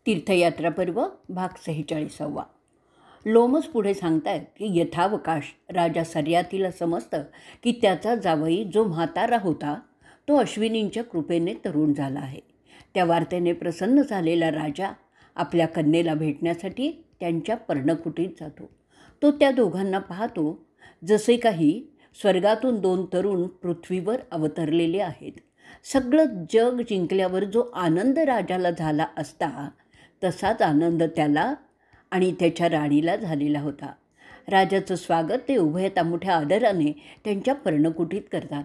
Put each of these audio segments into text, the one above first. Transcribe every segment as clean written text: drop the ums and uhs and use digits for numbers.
तीर्थयात्रा पर्व भाग 46. लोमस पुढे सांगतायत की यथावकाश राजा सर्यातीला समजतं की त्याचा जावई जो म्हातारा होता तो अश्विनींच्या कृपेने तरुण झाला आहे. त्या वार्तेने प्रसन्न झालेला राजा आपल्या कन्येला भेटण्यासाठी त्यांच्या पर्णकुटीत जातो. तो त्या दोघांना पाहतो जसे काही स्वर्गातून 2 तरुण पृथ्वीवर अवतरलेले आहेत. सगळं जग जिंकल्यावर जो आनंद राजाला झाला असता तसाच आनंद त्याला आणि त्याच्या राणीला झालेला होता. राजाचं स्वागत ते उभयता मोठ्या आदराने त्यांच्या पर्णकुटीत करतात.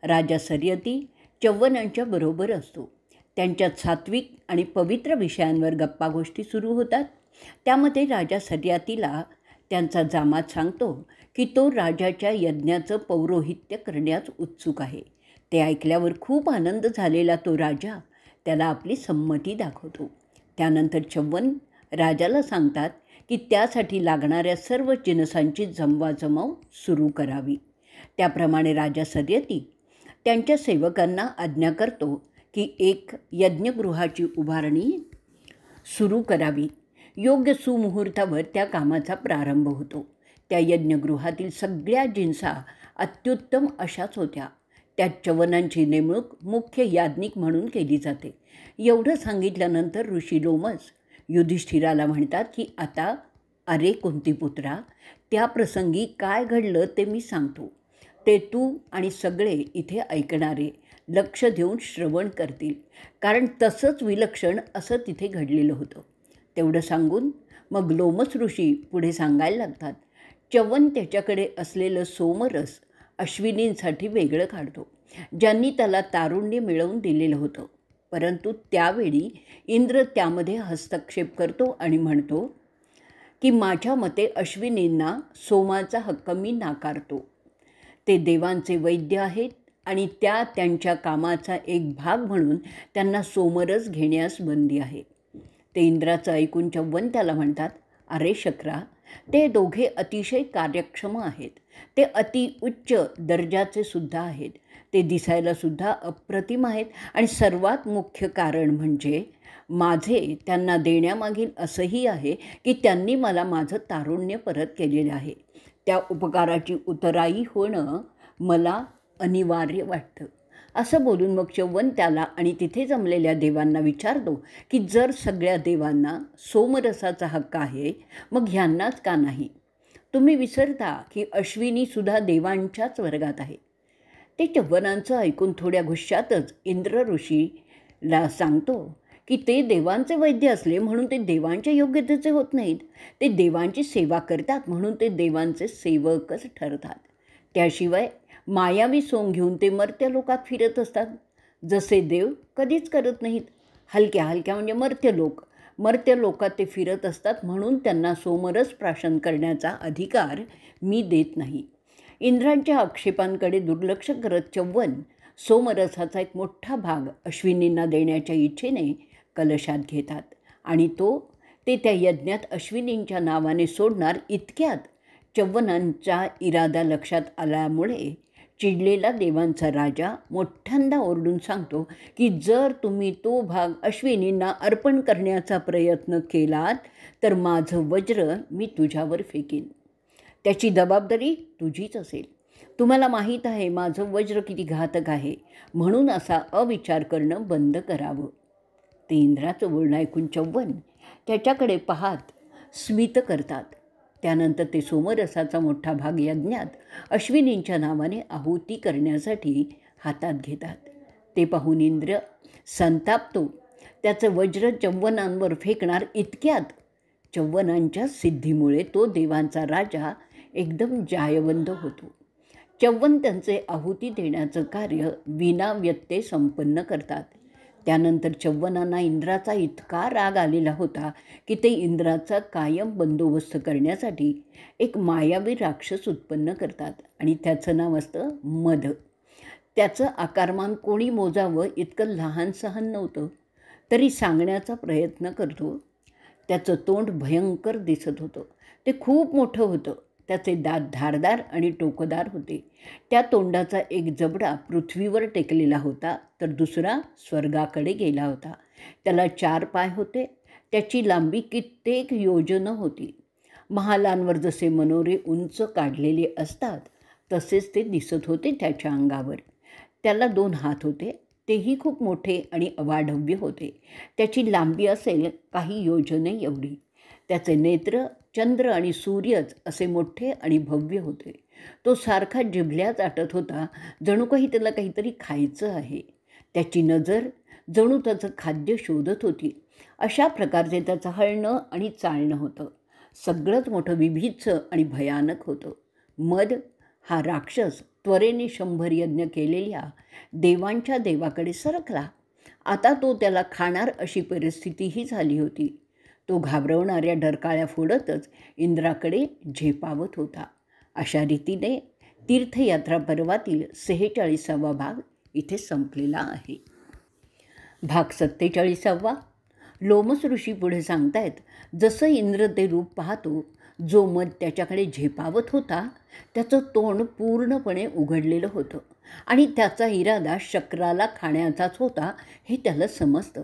राजा सर्यती चव्वनांच्या बरोबर असतो. त्यांच्यात सात्विक आणि पवित्र विषयांवर गप्पा गोष्टी सुरू होतात. त्यामध्ये राजा सर्यातीला त्यांचा जामात सांगतो की तो राजाच्या यज्ञाचं पौरोहित्य करण्यास उत्सुक आहे. ते ऐकल्यावर खूप आनंद झालेला तो राजा त्याला आपली संमती दाखवतो. त्यानंतर चव्वन राजाला सांगतात की त्यासाठी लागणाऱ्या सर्व जिनसांची जमवाजमाव सुरू करावी. त्याप्रमाणे राजा सर्यती त्यांच्या सेवकांना आज्ञा करतो की एक यज्ञगृहाची उभारणी सुरू करावी. योग्य सुमुहूर्तावर त्या कामाचा प्रारंभ होतो. त्या यज्ञगृहातील सगळ्या जिन्सा अत्युत्तम अशाच होत्या. त्यात चव्वनांची नेमणूक मुख्य याज्ञिक म्हणून केली जाते. एवढं सांगितल्यानंतर ऋषी लोमस युधिष्ठिराला म्हणतात की आता अरे कुंतीपुत्रा, त्या प्रसंगी काय घडलं ते मी सांगतो. ते तू आणि सगळे इथे ऐकणारे लक्ष देऊन श्रवण करतील, कारण तसंच विलक्षण असं तिथे घडलेलं होतं. तेवढं सांगून मग लोमस ऋषी पुढे सांगायला लागतात. चव्वन त्याच्याकडे असलेलं सोमरस अश्विनींसाठी वेगळं काढतो, ज्यांनी त्याला तारुण्य मिळवून दिलेलं होतं. परंतु त्यावेळी इंद्र त्यामध्ये हस्तक्षेप करतो आणि म्हणतो की माझ्या मते अश्विनींना सोमाचा हक्क मी नाकारतो. ते देवांचे वैद्य आहेत आणि त्यांच्या कामाचा एक भाग म्हणून त्यांना सोमरस घेण्यास बंदी आहे. ते इंद्राचं ऐकून चव्वन त्याला म्हणतात, अरे शक्रा, ते दोघे अतिशय कार्यक्षम आहेत. ते अतिउच्च दर्जाचे सुद्धा आहेत. ते दिसायला सुद्धा अप्रतिम आहेत आणि सर्वात मुख्य कारण म्हणजे माझे त्यांना देण्यामागील असंही आहे की त्यांनी मला माझं तारुण्य परत केलेलं आहे. त्या उपकाराची उतराई होणं मला अनिवार्य वाटतं. असं बोलून मग चव्वन त्याला आणि तिथे जमलेल्या देवांना विचारतो की जर सगळ्या देवांना सोमरसाचा हक्क आहे मग ह्यांनाच का नाही? तुम्ही विसरता की अश्विनीसुद्धा देवांच्याच वर्गात आहे. ते चव्वनांचं ऐकून थोड्या गुस्सातच इंद्र ऋषीला सांगतो की ते देवांचे वैद्य असले म्हणून ते देवांच्या योग्यतेचे होत नाहीत. ते देवांची सेवा करतात म्हणून ते देवांचे सेवकच ठरतात. त्याशिवाय मायावी सोंग घेऊन ते मर्त्य लोकात फिरत असतात, जसे देव कधीच करत नाहीत. हलक्या हलक्या म्हणजे मर्त्य लोकात ते फिरत असतात म्हणून त्यांना सोमरस प्राशन करण्याचा अधिकार मी देत नाही. इंद्रांच्या आक्षेपांकडे दुर्लक्ष करत चव्वन सोमरसाचा एक मोठा भाग अश्विनींना देण्याच्या इच्छेने कलशात घेतात आणि ते त्या यज्ञात अश्विनींच्या नावाने सोडणार. इतक्यात चव्वनांचा इरादा लक्षात आल्यामुळे चिडलेला देवांचा राजा मोठ्यांदा ओरडून सांगतो की जर तुम्ही तो भाग अश्विनींना अर्पण करण्याचा प्रयत्न केलात तर माझं वज्र मी तुझ्यावर फेकीन. त्याची जबाबदारी तुझीच असेल. तुम्हाला माहीत आहे माझं वज्र किती घातक आहे, म्हणून असा अविचार करणं बंद करावं. ते इंद्राचं बोलणं ऐकून चव्वन त्याच्याकडे पाहत स्मित करतात. त्यानंतर ते सोमरसाचा मोठा भाग यज्ञात अश्विनींच्या नावाने आहुती करण्यासाठी हातात घेतात. ते पाहून इंद्र संतापतो. त्याचं वज्र चव्वनांवर फेकणार. इतक्यात चव्वनांच्या सिद्धीमुळे तो देवांचा राजा एकदम जायवंत होतो. चव्वन त्यांचे आहुती देण्याचं कार्य विनाव्यत्यय संपन्न करतात. त्यानंतर चव्वनांना इंद्राचा इतका राग आलेला होता की ते इंद्राचा कायम बंदोबस्त करण्यासाठी एक मायावी राक्षस उत्पन्न करतात आणि त्याचं नाव असतं मध. त्याचं आकारमान कोणी मोजावं इतकं लहान सहान नव्हतं, तरी सांगण्याचा प्रयत्न करतो. त्याचं तोंड भयंकर दिसत होतं. ते खूप मोठं होतं. त्याचे दात धारदार आणि टोकदार होते. त्या तोंडाचा एक जबडा पृथ्वीवर टेकलेला होता तर दुसरा स्वर्गाकडे गेला होता. त्याला 4 पाय होते. त्याची लांबी कित्येक योजनं होती. महालांवर जसे मनोरे उंच काढलेले असतात तसेच ते दिसत होते त्याच्या अंगावर. त्याला 2 हात होते, तेही खूप मोठे आणि अवाढव्य होते. त्याची लांबी असेल काही योजने एवढी. त्याचे नेत्र चंद्र आणि सूर्यच असे मोठे आणि भव्य होते. तो सारखा जिभल्या चाटत होता, जणू काही त्याला काहीतरी खायचं आहे. त्याची नजर जणू त्याचं खाद्य शोधत होती. अशा प्रकारचे त्याचं हलणं आणि चालणं होतं. सगळंच मोठं विभीत्स आणि भयानक होतं. मद हा राक्षस त्वरेने 100 यज्ञ केलेल्या देवांच्या देवाकडे सरकला. आता तो त्याला खाणार अशी परिस्थितीही झाली होती. तो घाबरवणाऱ्या डरकाळ्या फोडतच इंद्राकडे झेपावत होता. अशा रीतीने तीर्थयात्रा पर्वातील 46वा भाग इथे संपलेला आहे. भाग 47वा. लोमस ऋषी पुढे सांगतायत, जसं इंद्र ते रूप पाहतो, जो मद त्याच्याकडे झेपावत होता त्याचं तोंड पूर्णपणे उघडलेलं होतं आणि त्याचा इरादा शक्राला खाण्याचाच होता हे त्याला समजतं.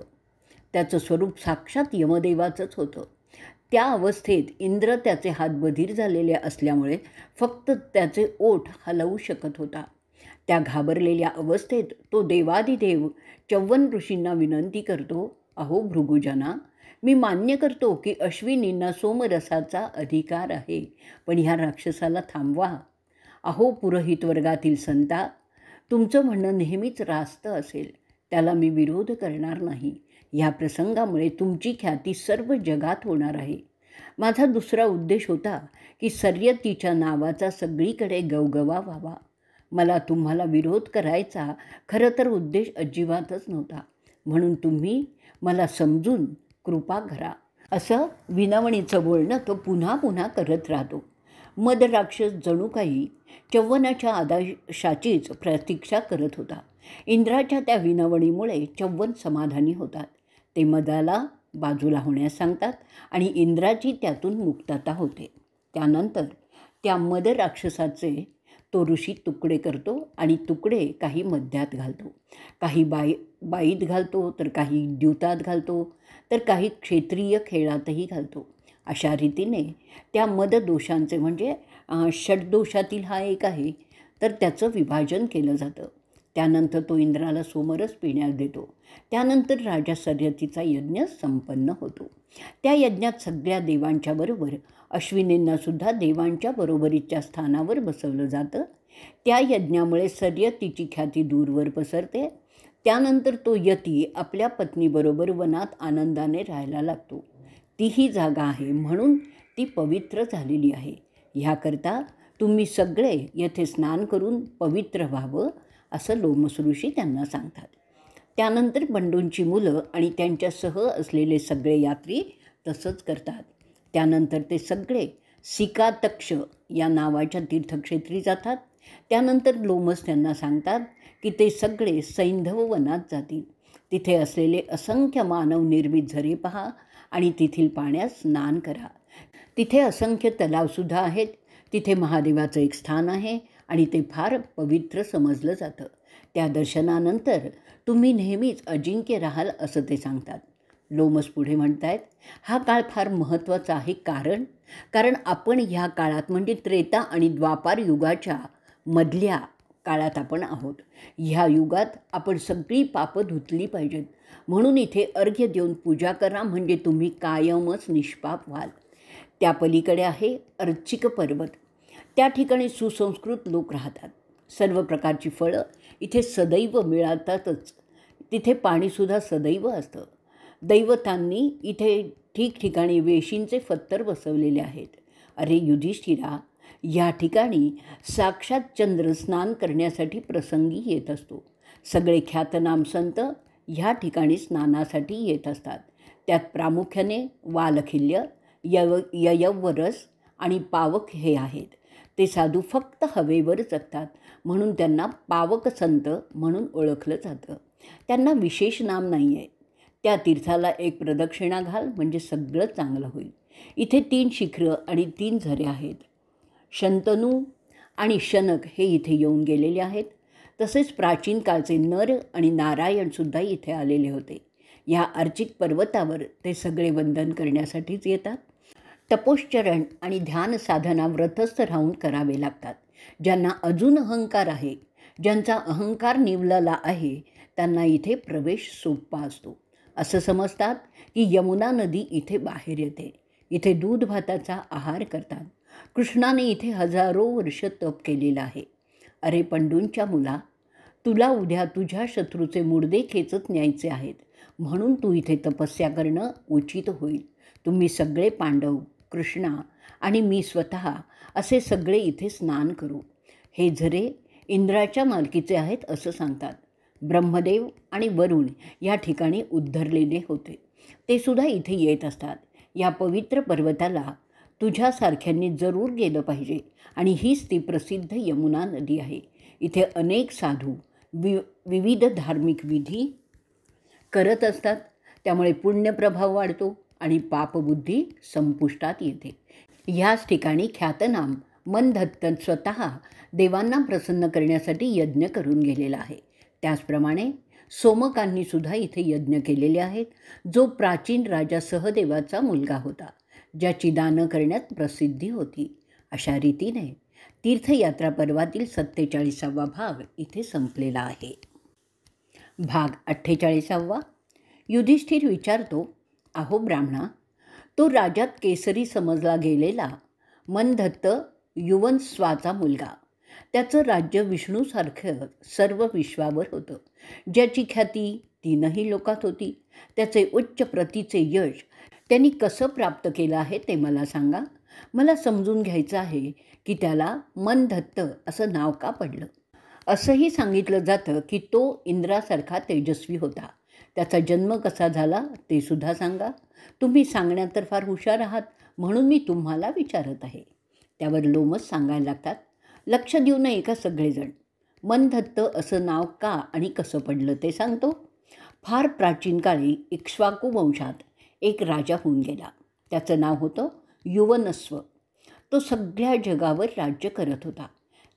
त्याचं स्वरूप साक्षात यमदेवाचंच होतं. त्या अवस्थेत इंद्र त्याचे हात बधीर झालेले असल्यामुळे फक्त त्याचे ओठ हलवू शकत होता. त्या घाबरलेल्या अवस्थेत तो देवाधिदेव च्यवन ऋषींना विनंती करतो, अहो भृगुजना, मी मान्य करतो की अश्विनींना सोमरसाचा अधिकार आहे, पण ह्या राक्षसाला थांबवा. अहो पुरोहित वर्गातील संता, तुमचं म्हणणं नेहमीच रास्त असेल, त्याला मी विरोध करणार नाही. ह्या प्रसंगामुळे तुमची ख्याती सर्व जगात होणार आहे. माझा दुसरा उद्देश होता की शर्यतीच्या नावाचा सगळीकडे गवगवा व्हावा. मला तुम्हाला विरोध करायचा खरं तर उद्देश अजिबातच नव्हता. म्हणून तुम्ही मला समजून कृपा करा. असं विनवणीचं बोलणं तो पुन्हा पुन्हा करत राहतो. मद राक्षस जणू काही च्यवनाच्या आदेशाचीच प्रतीक्षा करत होता. इंद्राच्या त्या विनवणीमुळे च्यवन समाधानी होतात. ते मदाला बाजूला होण्यास सांगतात आणि इंद्राची त्यातून मुक्तता होते. त्यानंतर त्या मद राक्षसाचे तो ऋषी तुकडे करतो आणि तुकडे काही मध्यात घालतो, काही बाईत घालतो, तर काही द्यूतात घालतो, तर काही क्षेत्रीय खेळातही घालतो. अशा रीतीने त्या मददोषांचे म्हणजे षड्दोषातील हा एक आहे, तर त्याचं विभाजन केलं जातं. त्यानंतर तो इंद्राला सोमरस पिण्यास देतो. त्यानंतर राजा शर्यतीचा यज्ञ संपन्न होतो. त्या यज्ञात सगळ्या देवांच्या बरोबर अश्विनींनासुद्धा देवांच्या बरोबरीच्या स्थानावर बसवलं जातं. त्या यज्ञामुळे शर्यतीची ख्याती दूरवर पसरते. त्यानंतर तो यती आपल्या पत्नीबरोबर वनात आनंदाने राहायला लागतो. तीही जागा आहे म्हणून ती पवित्र झालेली आहे. ह्याकरता तुम्ही सगळे येथे स्नान करून पवित्र व्हावं असं लोमस ऋषी त्यांना सांगतात. त्यानंतर बंडूंची मुलं आणि त्यांच्यासह असलेले सगळे यात्री तसंच करतात. त्यानंतर ते सगळे सिकातक्ष या नावाच्या तीर्थक्षेत्री जातात. त्यानंतर लोमस त्यांना सांगतात की ते सगळे सैंधव वनात जातील. तिथे असलेले असंख्य मानव निर्मित झरे पहा आणि तेथील पाण्यात स्नान करा. तिथे असंख्य तलावसुद्धा आहेत. तिथे महादेवाचं एक स्थान आहे आणि ते फार पवित्र समजलं जातं. त्या दर्शनानंतर तुम्ही नेहमीच अजिंक्य राहाल असं ते सांगतात. लोमस पुढे म्हणतायत, हा काळ फार महत्त्वाचा आहे कारण आपण ह्या काळात म्हणजे त्रेता आणि द्वापार युगाच्या मधल्या काळात आपण आहोत. ह्या युगात आपण सगळी पापं धुतली पाहिजेत. म्हणून इथे अर्घ्य देऊन पूजा करा, म्हणजे तुम्ही कायमच निष्पाप व्हाल. त्या पलीकडे आहे अर्चिक पर्वत. त्या ठिकाणी सुसंस्कृत लोक राहतात. सर्व प्रकारची फळं इथे सदैव मिळतातच. तिथे पाणीसुद्धा सदैव असतं. दैवतांनी इथे ठिकठिकाणी वेशींचे फत्तर बसवलेले आहेत. अरे युधिष्ठिरा, या ठिकाणी साक्षात चंद्र स्नान करण्यासाठी प्रसंगी येत असतो. सगळे ख्यातनाम संत ह्या ठिकाणी स्नानासाठी येत असतात. त्यात प्रामुख्याने वालखिल्य, ययवरस आणि पावक हे आहेत. ते साधू फक्त हवेवर जगतात म्हणून त्यांना पावक संत म्हणून ओळखलं जातं. त्यांना विशेष नाम नाही आहे. त्या तीर्थाला एक प्रदक्षिणा घाल म्हणजे सगळं चांगलं होईल. इथे 3 शिखरं आणि 3 झरे आहेत. शंतनू आणि शनक हे इथे येऊन गेलेले आहेत. तसेच प्राचीन काळचे नर आणि नारायणसुद्धा इथे आलेले होते. या अर्चित पर्वतावर ते सगळे वंदन करण्यासाठीच येतात. तपोश्चरण आणि ध्यान साधना व्रतस्थ राहून करावे लागतात. ज्यांना अजून अहंकार आहे, ज्यांचा अहंकार निवलला आहे, त्यांना इथे प्रवेश सोपा असतो. असं समजतात की यमुना नदी इथे बाहेर येते. इथे दूध भाताचा आहार करतात. कृष्णाने इथे हजारो वर्ष तप केलेलं आहे. अरे पंडूंच्या मुला, तुला उद्या तुझ्या शत्रूचे मुडदे खेचत न्यायचे आहेत, म्हणून तू इथे तपस्या करणं उचित होईल. तुम्ही सगळे पांडव, कृष्णा आणि मी स्वतः असे सगळे इथे स्नान करू. हे झरे इंद्राच्या मालकीचे आहेत असं सांगतात. ब्रह्मदेव आणि वरुण या ठिकाणी उद्धरलेले होते. ते सुद्धा इथे येत असतात. या पवित्र पर्वताला तुझ्यासारख्यांनी जरूर गेलं पाहिजे. आणि हीच ती प्रसिद्ध यमुना नदी आहे. इथे अनेक साधू विविध धार्मिक विधी करत असतात. त्यामुळे पुण्यप्रभाव वाढतो आणि पापबुद्धी संपुष्टात येते. ह्याच ठिकाणी ख्यातनाम मनधत्त स्वतः देवांना प्रसन्न करण्यासाठी यज्ञ करून गेलेला आहे. त्याचप्रमाणे सोमकांनीसुद्धा इथे यज्ञ केलेले आहेत, जो प्राचीन राजा सहदेवाचा मुलगा होता, ज्याची दानं करण्यात प्रसिद्धी होती. अशा रीतीने तीर्थयात्रा पर्वातील 47वा भाग इथे संपलेला आहे. भाग 48. युधिष्ठिर विचारतो, अहो ब्राह्मणा, तो राज्यात केसरी समजला गेलेला मनधत्त युवनस्वाचा मुलगा, त्याचं राज्य विष्णूसारखं सर्व विश्वावर होतं, ज्याची ख्याती 3ही लोकात होती. त्याचे उच्च प्रतीचे यश त्यांनी कसं प्राप्त केलं आहे ते मला सांगा. मला समजून घ्यायचं आहे की त्याला मनधत्त असं नाव का पडलं. असंही सांगितलं जातं की तो इंद्रासारखा तेजस्वी होता. त्याचा जन्म कसा झाला ते सुद्धा सांगा. तुम्ही सांगण्यात तर फार हुशार आहात, म्हणून मी तुम्हाला विचारत आहे. त्यावर लोमस सांगायला लागतात, लक्ष देऊ नये का सगळेजण. मनधत्त असं नाव का आणि कसं पडलं ते सांगतो. फार प्राचीन काळी इक्ष्वाकू वंशात एक राजा होऊन गेला. त्याचं नाव होतं युवनस्व. तो सगळ्या जगावर राज्य करत होता.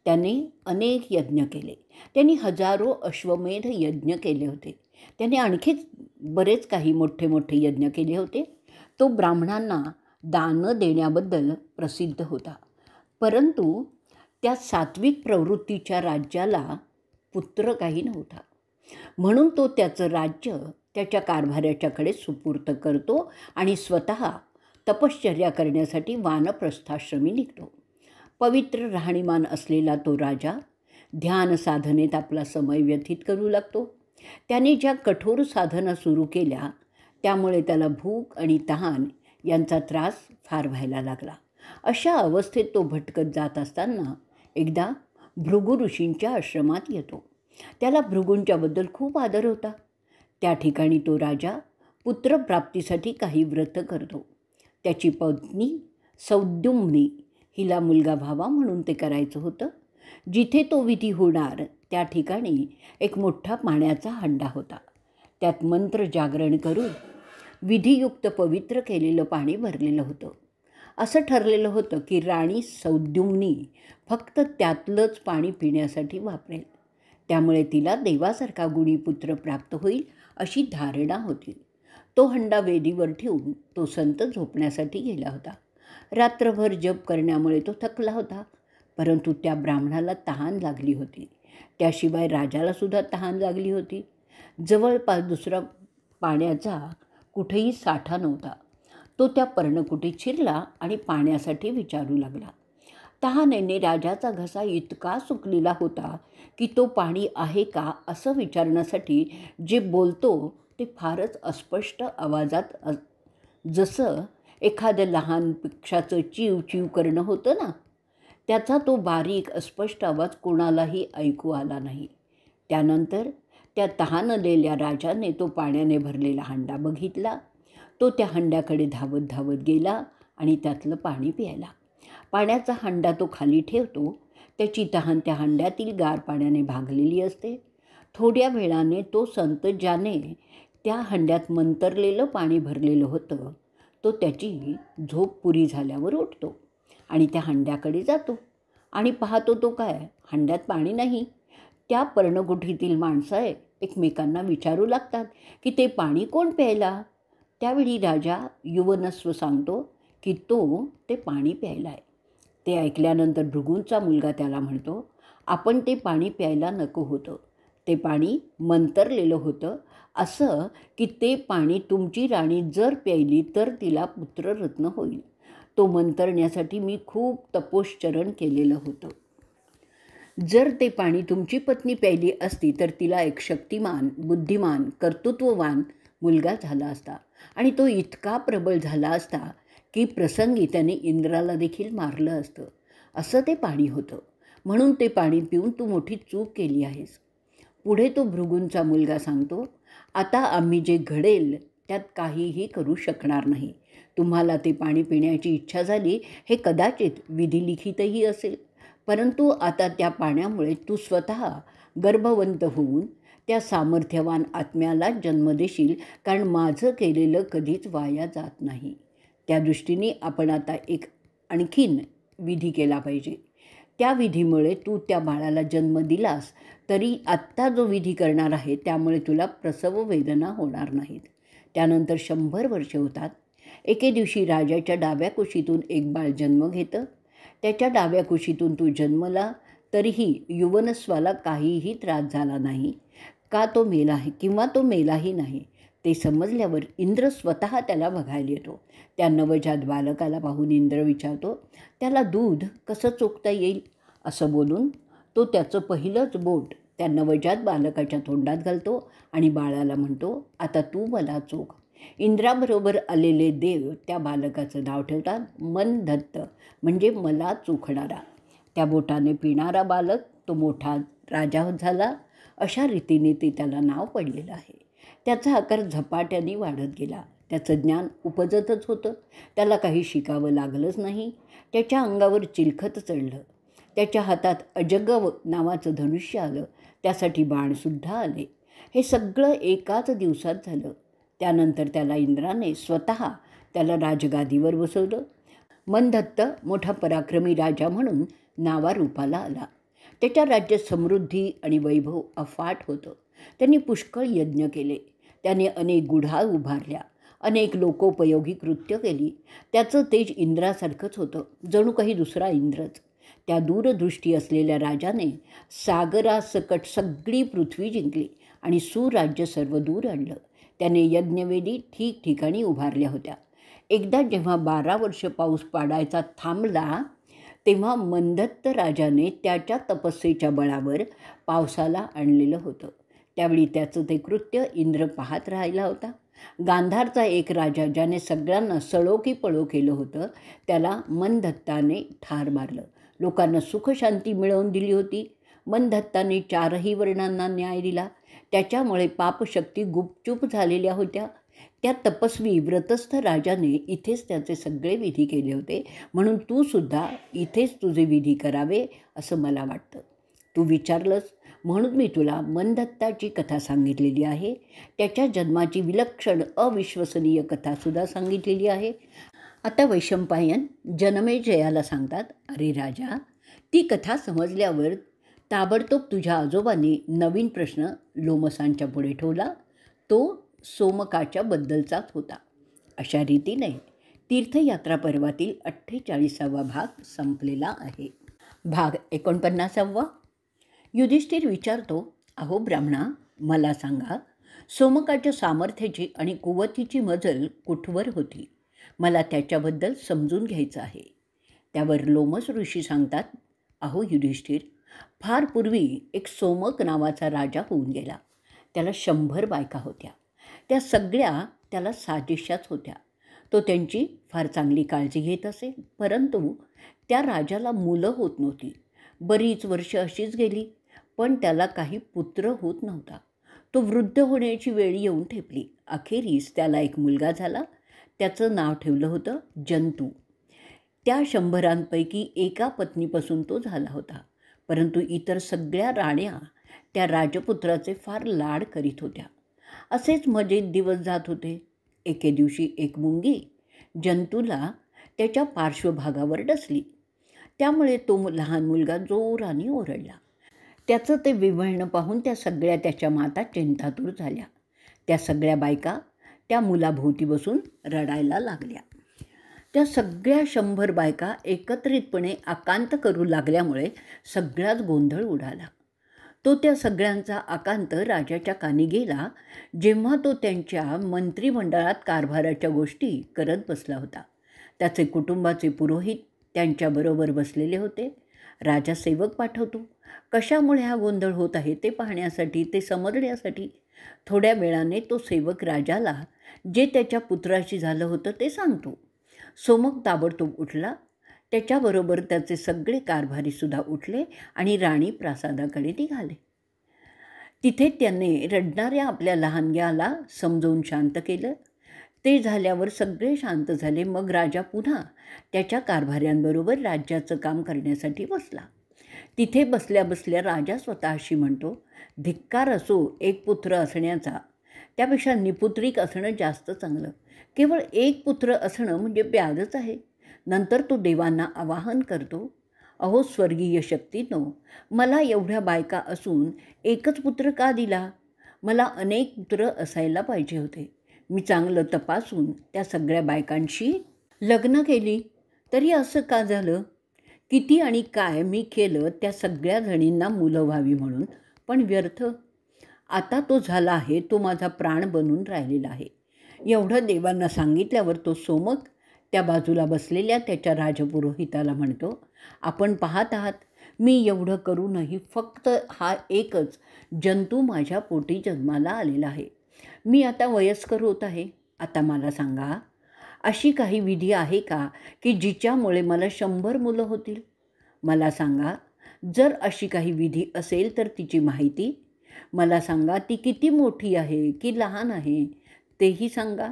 त्याने अनेक यज्ञ केले. त्यांनी हजारो अश्वमेध यज्ञ केले होते. त्याने आणखीच बरेच काही मोठे मोठे यज्ञ केले होते. तो ब्राह्मणांना दानं देण्याबद्दल प्रसिद्ध होता. परंतु त्या सात्विक प्रवृत्तीच्या राज्याला पुत्र काही नव्हता. म्हणून तो त्याचं राज्य त्याच्या कारभाऱ्याच्याकडे सुपूर्त करतो आणि स्वतः तपश्चर्या करण्यासाठी वानप्रस्थाश्रमी निघतो. पवित्र राहणीमान असलेला तो राजा ध्यान साधनेत आपला समय व्यतीत करू लागतो. त्याने ज्या कठोर साधना सुरू केल्या त्यामुळे त्याला भूक आणि तहान यांचा त्रास फार व्हायला लागला. अशा अवस्थेत तो भटकत जात असताना एकदा भृगु ऋषींच्या आश्रमात येतो. त्याला भृगूंच्याबद्दल खूप आदर होता. त्या ठिकाणी तो राजा पुत्रप्राप्तीसाठी काही व्रत करतो. त्याची पत्नी सौद्युम्नी हिला मुलगा व्हावा म्हणून ते करायचं होतं. जिथे तो विधी होणार त्या ठिकाणी एक मोठा पाण्याचा हंडा होता. त्यात मंत्र जागरण करून विधियुक्त पवित्र केलेलं पाणी भरलेलं होतं. असं ठरलेलं होतं की राणी सौद्युम्नी फक्त त्यातलंच पाणी पिण्यासाठी वापरेल. त्यामुळे तिला देवासारखा गुणी पुत्र प्राप्त होईल अशी धारणा होती. तो हंडा वेदीवर ठेवून तो संत झोपण्यासाठी गेला होता. रात्रभर जप करण्यामुळे तो थकला होता. परंतु त्या ब्राह्मणाला तहान लागली होती. त्याशिवाय राजालासुद्धा तहान लागली होती. जवळपास दुसरा पाण्याचा कुठेही साठा नव्हता. तो त्या पर्णकुटीत शिरला आणि पाण्यासाठी विचारू लागला. तहानेने राजाचा घसा इतका सुकलेला होता की तो पाणी आहे का असं विचारण्यासाठी जे बोलतो ते फारच अस्पष्ट आवाजात, जसं एखादं लहान पक्षाचं चिव चिव करणं होतं ना, त्याचा तो बारीक अस्पष्ट आवाज कोणालाही ऐकू आला नाही. त्यानंतर त्या तहानलेल्या राजाने तो पाण्याने भरलेला हंडा बघितला. तो त्या हंड्याकडे धावत धावत गेला आणि त्यातलं पाणी प्यायला. पाण्याचा हंडा तो खाली ठेवतो. त्याची तहान त्या हंड्यातील गार पाण्याने भागलेली असते. थोड्या वेळाने तो संत ज्याने त्या हंड्यात मंतरलेलं पाणी भरलेलं होतं तो त्याची झोप पुरी झाल्यावर उठतो आणि त्या हंड्याकडे जातो आणि पाहतो तो काय, हंड्यात पाणी नाही. त्या पर्णकुटीतील माणसं आहे एकमेकांना विचारू लागतात की ते पाणी कोण प्यायला. त्यावेळी राजा युवनस्व सांगतो की तो ते पाणी प्यायला आहे. ते ऐकल्यानंतर भृगूंचा मुलगा त्याला म्हणतो, आपण ते पाणी प्यायला नको होतं. ते पाणी मंतरलेलं होतं, असं की ते पाणी तुमची राणी जर प्यायली तर तिला पुत्ररत्न होईल. तो मंतरण्यासाठी मी खूप तपोश्चरण केलेलं होतं. जर ते पाणी तुमची पत्नी प्यायली असती तर तिला एक शक्तिमान, बुद्धिमान, कर्तृत्ववान मुलगा झाला असता आणि तो इतका प्रबळ झाला असता की प्रसंगी त्याने इंद्राला देखील मारलं असतं. असं ते पाणी होतं. म्हणून ते पाणी पिऊन तू मोठी चूक केली आहेस. पुढे तो भृगूंचा मुलगा सांगतो, आता आम्ही जे घडेल त्यात काहीही करू शकणार नाही. तुम्हाला ते पाणी पिण्याची इच्छा झाली हे कदाचित विधिलिखितही असेल, परंतु आता त्या पाण्यामुळे तू स्वतः गर्भवंत होऊन त्या सामर्थ्यवान आत्म्याला जन्म देशील, कारण माझं केलेलं कधीच वाया जात नाही. त्या दृष्टीने आपण आता एक आणखीन विधी केला पाहिजे. त्या विधीमुळे तू त्या बाळाला जन्म दिलास तरी आत्ता जो विधी करणार आहे त्यामुळे तुला प्रसव वेदना होणार नाहीत. त्यानंतर 100 वर्षे होतात. एके दिवशी राजाच्या डाव्या कुशीतून एक बाळ जन्म घेतं. त्याच्या डाव्या कुशीतून तो जन्मला तरीही युवनस्वाला काहीही त्रास झाला नाही. का तो मेला आहे किंवा तो मेलाही नाही ते समजल्यावर इंद्र स्वतः त्याला बघायला येतो. त्या नवजात बालकाला पाहून इंद्र विचारतो, त्याला दूध कसं चोखता येईल. असं बोलून तो त्याचं पहिलंच बोट त्या नवजात बालकाच्या तोंडात घालतो आणि बाळाला म्हणतो, आता तू मला चोख. इंद्राबरोबर आलेले देव त्या बालकाचं नाव ठेवतात मनदत्त, म्हणजे मला चोखणारा. त्या बोटाने पिणारा बालक तो मोठा राजा झाला. अशा रीतीने ते त्याला नाव पडलेलं आहे. त्याचा आकार झपाट्याने वाढत गेला. त्याचं ज्ञान उपजतच होतं. त्याला काही शिकावं लागलंच नाही. त्याच्या अंगावर चिलखत चढलं. त्याच्या हातात अजगव नावाचं धनुष्य आलं. त्यासाठी बाणसुद्धा आले. हे सगळं एकाच दिवसात झालं. त्यानंतर त्याला इंद्राने स्वतः त्याला राजगादीवर बसवलं. मनदत्त मोठा पराक्रमी राजा म्हणून नावारूपाला आला. त्याच्या राज्यात समृद्धी आणि वैभव अफाट होतं. त्यांनी पुष्कळ यज्ञ केले. त्याने अनेक गुढा उभारल्या, अनेक लोकोपयोगी कृत्य केली. त्याचं तेज इंद्रासारखंच होतं, जणू काही दुसरा इंद्रच. त्या दूरदृष्टी असलेल्या राजाने सागरासकट सगळी पृथ्वी जिंकली आणि सुराज्य सर्व दूर आणलं. त्याने यज्ञवेदी ठिकठिकाणी उभारल्या होत्या. एकदा जेव्हा 12 वर्ष पाऊस पाडायचा थांबला तेव्हा मनदत्त राजाने त्याच्या तपस्येच्या बळावर पावसाला आणलेलं होतं. त्यावेळी त्याचं ते कृत्य इंद्र पाहत राहिला होता. गांधारचा एक राजा ज्याने सगळ्यांना सळो की पळो केलं होतं त्याला मनदत्ताने ठार मारलं. लोकांना सुखशांती मिळवून दिली होती. मनदत्ताने 4ही वर्णांना न्याय दिला. त्याच्यामुळे पापशक्ती गुपचूप झालेल्या होत्या. त्या तपस्वी व्रतस्थ राजाने इथेच त्याचे सगळे विधी केले होते. म्हणून तू सुद्धा इथेच तुझे विधी करावे असं मला वाटतं. तू विचारलंस म्हणून मी तुला मनदत्ताची कथा सांगितलेली आहे. त्याच्या जन्माची विलक्षण अविश्वसनीय कथासुद्धा सांगितलेली आहे. आता वैशंपायन जनमेजयाला सांगतात, अरे राजा, ती कथा समजल्यावर ताबडतोब तुझ्या आजोबांनी नवीन प्रश्न लोमसांच्या पुढे ठेवला. तो सोमकाच्या बद्दलचाच होता. अशा रीतीने तीर्थयात्रा पर्वातील 48वा भाग संपलेला आहे. भाग 49. युधिष्ठिर विचारतो, अहो ब्राह्मणा, मला सांगा, सोमकाच्या सामर्थ्याची आणि कुवतीची मजल कुठवर होती. मला त्याच्याबद्दल समजून घ्यायचं आहे. त्यावर लोमस ऋषी सांगतात, अहो युधिष्ठिर, फार पूर्वी एक सोमक नावाचा राजा होऊन गेला. त्याला 100 बायका होत्या. त्या सगळ्या त्याला साजेशाच होत्या. तो त्यांची फार चांगली काळजी घेत असे, परंतु त्या राजाला मुलं होत नव्हती. बरीच वर्ष अशीच गेली, पण त्याला काही पुत्र होत नव्हता. तो वृद्ध होण्याची वेळ येऊन ठेपली. अखेरीस त्याला एक मुलगा झाला. त्याचं नाव ठेवलं होतं जंतू. त्या 100 एका पत्नीपासून तो झाला होता, परंतु इतर सगळ्या राण्या त्या राजपुत्राचे फार लाड करीत होत्या. असेच मजेत दिवस जात होते. एके दिवशी एक मुंगी जंतूला त्याच्या पार्श्वभागावर डसली. त्यामुळे तो लहान मुलगा जोराने ओरडला. त्याचं ते विव्हळणं पाहून त्या सगळ्या त्याच्या माता चिंतातूर झाल्या. त्या सगळ्या बायका त्या मुलाभोवती बसून रडायला लागल्या. त्या सगळ्या 100 बायका एकत्रितपणे आकांत करू लागल्यामुळे सगळाच गोंधळ उडाला. तो त्या सगळ्यांचा आकांत राजाच्या कानी गेला जेव्हा तो त्यांच्या मंत्रिमंडळात कारभाराच्या गोष्टी करत बसला होता. त्याचे कुटुंबाचे पुरोहित त्यांच्याबरोबर बसलेले होते. राजा सेवक पाठवतो. कशामुळे हा गोंधळ होत आहे ते पाहण्यासाठी, ते समजण्यासाठी. थोड्या वेळाने तो सेवक राजाला जे त्याच्या पुत्राशी झालं होतं ते सांगतो. सोमक ताबडतोब उठला. त्याच्याबरोबर त्याचे सगळे कारभारीसुद्धा उठले आणि राणी प्रासादाकडे निघाले. तिथे त्याने रडणाऱ्या आपल्या लहानग्याला समजावून शांत केलं. ते झाल्यावर सगळे शांत झाले. मग राजा पुन्हा त्याच्या कारभाऱ्यांबरोबर राज्याचं काम करण्यासाठी बसला. तिथे बसल्या बसल्या राजा स्वतःशी म्हणतो, धिक्कार असो एक पुत्र असण्याचा, त्यापेक्षा निपुत्रिक असणं जास्त चांगलं. केवळ एक पुत्र असणं म्हणजे व्याजच आहे. नंतर तो देवांना आवाहन करतो, अहो स्वर्गीय शक्तीनो, मला एवढ्या बायका असून एकच पुत्र का दिला? मला अनेक पुत्र असायला पाहिजे होते. मी चांगलं तपासून त्या सगळ्या बायकांशी लग्न केली, तरी असं का झालं? किती आणि काय मी केलं त्या सगळ्या जणींना मुलं व्हावी म्हणून, पण व्यर्थ. आता तो झाला आहे, तो माझा प्राण बनून राहिलेला आहे. एवढं देवांना सांगितल्यावर तो सोमक त्या बाजूला बसलेल्या त्याच्या राजपुरोहिताला म्हणतो, आपण पाहत आहात, मी एवढं करूनही फक्त हा एकच जंतू माझ्या पोटी जन्माला आलेला आहे. मी आता वयस्कर होत आहे. आता मला सांगा, अशी काही विधी आहे का की जिच्यामुळे मला 100 मुलं होतील? मला सांगा, जर अशी काही विधी असेल तर तिची माहिती मला सांगा. ती किती मोठी आहे की लहान आहे तेही सांगा.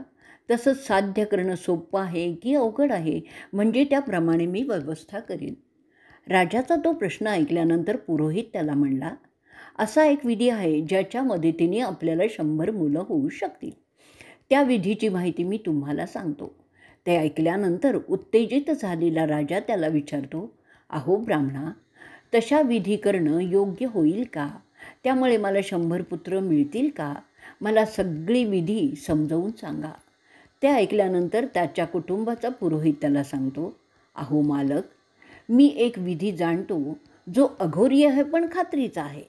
तसंच साध्य करणं सोपं आहे की अवघड आहे, म्हणजे त्याप्रमाणे मी व्यवस्था करीन. राजाचा तो प्रश्न ऐकल्यानंतर पुरोहित त्याला म्हणला, असा एक विधी आहे ज्याच्या मदतीने आपल्याला 100 मुलं होऊ शकतील. त्या विधीची माहिती मी तुम्हाला सांगतो. ते ऐकल्यानंतर उत्तेजित झालेला राजा त्याला विचारतो, अहो ब्राह्मणा, तशा विधी करणं योग्य होईल का? त्यामुळे मला 100 पुत्र मिळतील का? मला सगळी विधी समजावून सांगा. ते ऐकल्यानंतर त्याच्या कुटुंबाचा पुरोहित त्याला सांगतो, अहो मालक, मी एक विधी जाणतो जो अघोरी आहे पण खात्रीचा आहे.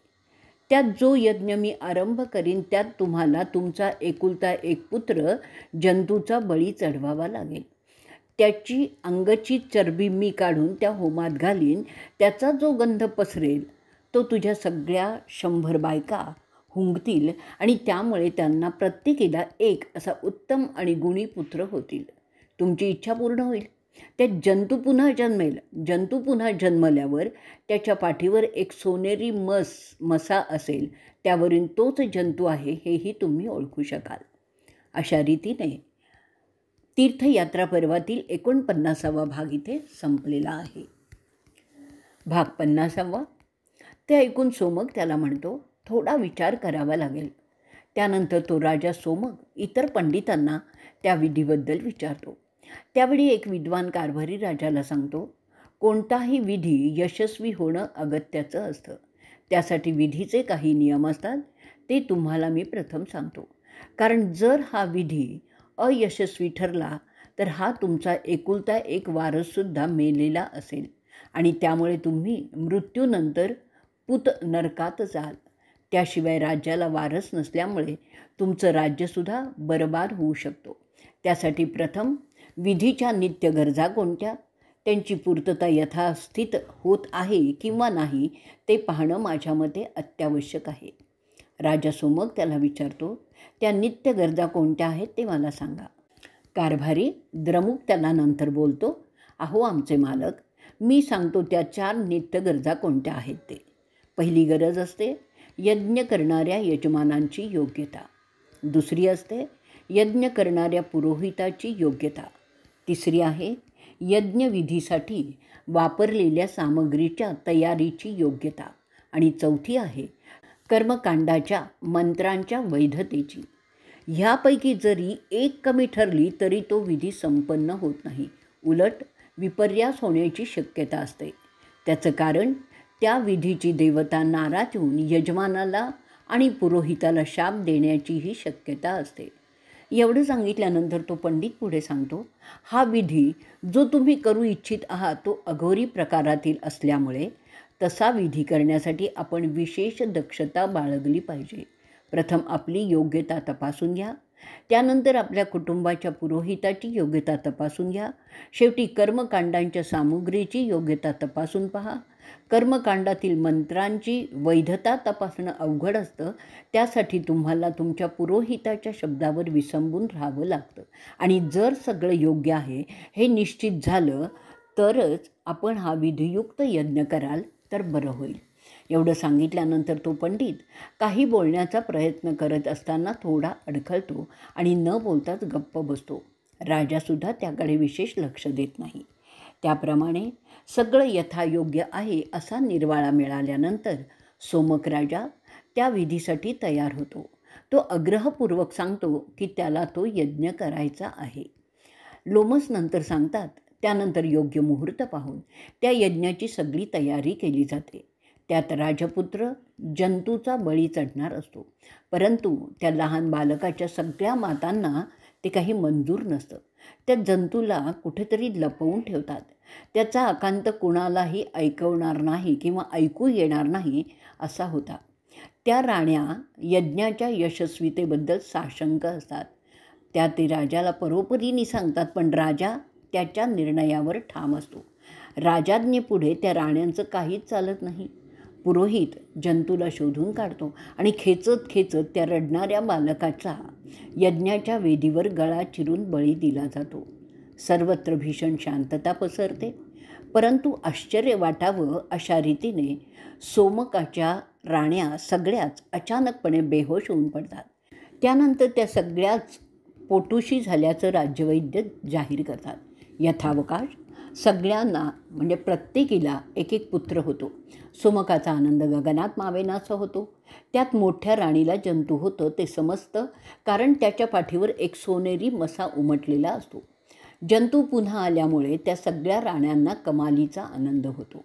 त्यात जो यज्ञ मी आरंभ करीन त्यात तुम्हाला तुमचा एकुलता एक पुत्र जंतूचा बळी चढवावा लागेल. त्याची अंगाची चरबी मी काढून त्या होमात घालीन. त्याचा जो गंध पसरेल तो तुझ्या सगळ्या 100 बायका हुंकतील आणि त्यामुळे त्यांना प्रत्येकीला एक असा उत्तम आणि गुणी पुत्र होतील. तुमची इच्छा पूर्ण होईल. त्या जंतू पुन्हा जन्मेल. जंतू पुन्हा जन्मल्यावर त्याच्या पाठीवर एक सोनेरी मसा असेल. त्यावरून तोच जंतू आहे हेही तुम्ही ओळखू शकाल. अशा रीतीने तीर्थयात्रा पर्वातील 49वा भाग इथे संपलेला आहे. भाग 50वा. ते ऐकून सोमक त्याला म्हणतो, थोडा विचार करावा लागेल. त्यानंतर तो राजा सोमक इतर पंडितांना त्या विधीबद्दल विचारतो. त्यावेळी एक विद्वान कारभारी राजाला सांगतो, कोणताही विधी यशस्वी होणं अगत्याचं असतं. त्यासाठी विधीचे काही नियम असतात. ते तुम्हाला मी प्रथम सांगतो. कारण जर हा विधी अयशस्वी ठरला तर हा तुमचा एकुलता एक वारससुद्धा मेलेला असेल आणि त्यामुळे तुम्ही मृत्यूनंतर पूत नरकात जाल. त्याशिवाय राज्याला वारस नसल्यामुळे तुमचं राज्यसुद्धा बरबाद होऊ शकतो. त्यासाठी प्रथम विधीच्या नित्य गरजा कोणत्या, त्यांची पूर्तता यथास्थित होत आहे किंवा नाही ते पाहणं माझ्या मते अत्यावश्यक आहे. राजा सोमक त्याला विचारतो, त्या नित्य गरजा कोणत्या आहेत ते मला सांगा. कारभारी द्रमुक त्याला नंतर बोलतो, अहो आमचे मालक, मी सांगतो त्या 4 नित्य गरजा कोणत्या आहेत ते. पहिली गरज असते यज्ञ करणाऱ्या यजमानांची योग्यता. दुसरी असते यज्ञ करणाऱ्या पुरोहिताची योग्यता. तिसरी आहे यज्ञविधीसाठी वापरलेल्या सामग्रीच्या तयारीची योग्यता. आणि चौथी आहे कर्मकांडाच्या मंत्रांच्या वैधतेची. ह्यापैकी जरी एक कमी ठरली तरी तो विधी संपन्न होत नाही. उलट विपर्यास होण्याची शक्यता असते. त्याचं कारण त्या विधीची देवता नाराज होऊन यजमानाला आणि पुरोहिताला शाप देण्याचीही शक्यता असते. एवढं सांगितल्यानंतर तो पंडित पुढे सांगतो, हा विधी जो तुम्ही करू इच्छित आहात तो अघोरी प्रकारातील असल्यामुळे तसा विधी करण्यासाठी आपण विशेष दक्षता बाळगली पाहिजे. प्रथम आपली योग्यता तपासून घ्या, त्यानंतर आपल्या कुटुंबाच्या पुरोहिताची योग्यता तपासून घ्या, शेवटी कर्मकांडांच्या सामुग्रीची योग्यता तपासून पहा. कर्मकांडातील मंत्रांची वैधता तपासणं अवघड असतं, त्यासाठी तुम्हाला तुमच्या पुरोहिताच्या शब्दावर विसंबून राहावं लागतं आणि जर सगळं योग्य आहे हे निश्चित झालं तरच आपण हा विधियुक्त यज्ञ कराल तर बरं होईल. एवढं सांगितल्यानंतर तो पंडित काही बोलण्याचा प्रयत्न करत असताना थोडा अडखळतो आणि न बोलताच गप्प बसतो. राजासुद्धा त्याकडे विशेष लक्ष देत नाही. त्याप्रमाणे सगळं यथायोग्य आहे असा निर्वाळा मिळाल्यानंतर सोमक राजा त्या विधीसाठी तयार होतो. तो आग्रहपूर्वक सांगतो की त्याला तो यज्ञ करायचा आहे. लोमस नंतर सांगतात, त्यानंतर योग्य मुहूर्त पाहून त्या यज्ञाची सगळी तयारी केली जाते. त्यात राजपुत्र जंतूचा बळी चढणार असतो, परंतु त्या लहान बालकाच्या सगळ्या मातांना ते काही मंजूर नसतं. त्या जंतूला कुठेतरी लपवून ठेवतात. त्याचा आकांत कुणालाही ऐकवणार नाही किंवा ऐकू येणार नाही असा होता. त्या राण्या यज्ञाच्या यशस्वीतेबद्दल साशंक असतात. त्या ते राजाला परोपरीने सांगतात, पण राजा त्याच्या निर्णयावर ठाम असतो. राजाज्ञेपुढे त्या राण्यांचं काहीच चालत नाही. पुरोहित जंतूला शोधून काढतो आणि खेचत खेचत त्या रडणाऱ्या बालकाचा यज्ञाच्या वेदीवर गळा चिरून बळी दिला जातो. सर्वत्र भीषण शांतता पसरते, परंतु आश्चर्य वाटावं अशा रीतीने सोमकाच्या राण्या सगळ्याच अचानकपणे बेहोश होऊन पडतात. त्यानंतर त्या सगळ्याच पोटुशी झाल्याचं राज्यवैद्य जाहीर करतात. यथावकाश सगळ्यांना म्हणजे प्रत्येकीला एक एक पुत्र होतो. सोमकाचा आनंद गगनात मावेनासा होतो. त्यात मोठ्या राणीला जंतू होतं ते समजतं, कारण त्याच्या पाठीवर एक सोनेरी मसा उमटलेला असतो. जंतू पुन्हा आल्यामुळे त्या सगळ्या राण्यांना कमालीचा आनंद होतो.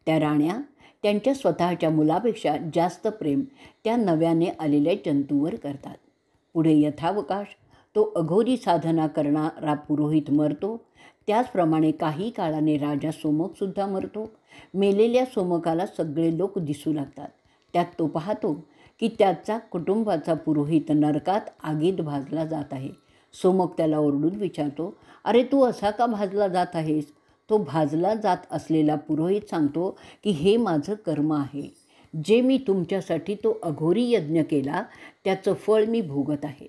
त्या राण्या त्यांच्या स्वतःच्या मुलापेक्षा जास्त प्रेम त्या नव्याने आलेल्या जंतूवर करतात. पुढे यथावकाश तो अघोरी साधना करणारा पुरोहित मरतो. त्याचप्रमाणे काही काळाने राजा सोमकसुद्धा मरतो. मेलेल्या सोमकाला सगळे लोक दिसू लागतात. त्यात तो पाहतो की त्याचा कुटुंबाचा पुरोहित नरकात आगीत भाजला जात आहे. सोमक त्याला ओरडून विचारतो, अरे तू असा का भाजला जात आहेस? तो भाजला जात असलेला पुरोहित सांगतो की हे माझं कर्म आहे. जे मी तुमच्यासाठी तो अघोरी यज्ञ केला त्याचं फळ मी भोगत आहे.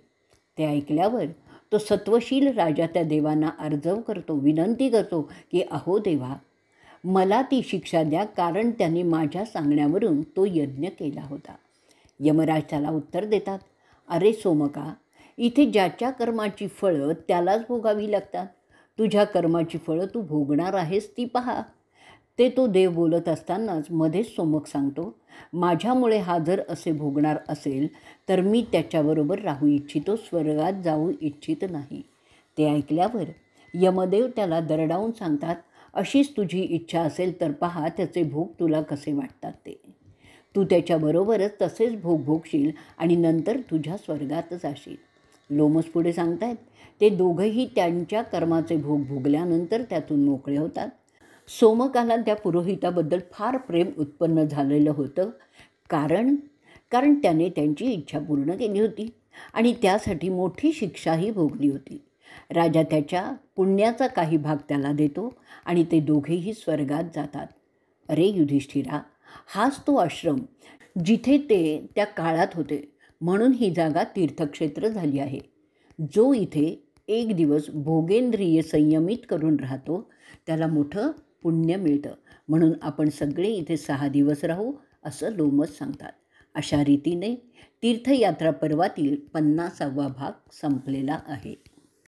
ते ऐकल्यावर तो सत्वशील राजा त्या देवांना अर्जव करतो, विनंती करतो की अहो देवा, मला ती शिक्षा द्या, कारण त्यांनी माझ्या सांगण्यावरून तो यज्ञ केला होता. यमराज त्याला उत्तर देतात, अरे सोमका, इथे ज्याच्या कर्माची फळं त्यालाच भोगावी लागतात. तुझ्या कर्माची फळं तू भोगणार आहेस ती पहा. ते तो देव बोलत असतानाच मध्येच सोमक सांगतो, माझ्यामुळे हा जर असे भोगणार असेल तर मी त्याच्याबरोबर राहू इच्छितो, स्वर्गात जाऊ इच्छित नाही. ते ऐकल्यावर यमदेव त्याला दरडावून सांगतात, अशीच तुझी इच्छा असेल तर पहा त्याचे भोग तुला कसे वाटतात ते. तू त्याच्याबरोबरच तसेच भोग भोगशील आणि नंतर तुझ्या स्वर्गात जाशील. लोमस पुढे सांगतायत, ते दोघंही त्यांच्या कर्माचे भोग भोगल्यानंतर त्यातून मोकळे होतात. सोमकाला त्या पुरोहिताबद्दल फार प्रेम उत्पन्न झालेलं होतं, कारण त्याने त्यांची इच्छा पूर्ण केली होती आणि त्यासाठी मोठी शिक्षाही भोगली होती. राजा त्याच्या पुण्याचा काही भाग त्याला देतो आणि ते दोघेही स्वर्गात जातात. अरे युधिष्ठिरा, हाच तो आश्रम जिथे ते त्या काळात होते, म्हणून ही जागा तीर्थक्षेत्र झाली आहे. जो इथे एक दिवस भोगेंद्रिय संयमित करून राहतो त्याला मोठं पुण्य मिळतं. म्हणून आपण सगळे इथे 6 दिवस राहू असं लोमस सांगतात. अशा रीतीने तीर्थयात्रा पर्वातील 50वा भाग संपलेला आहे.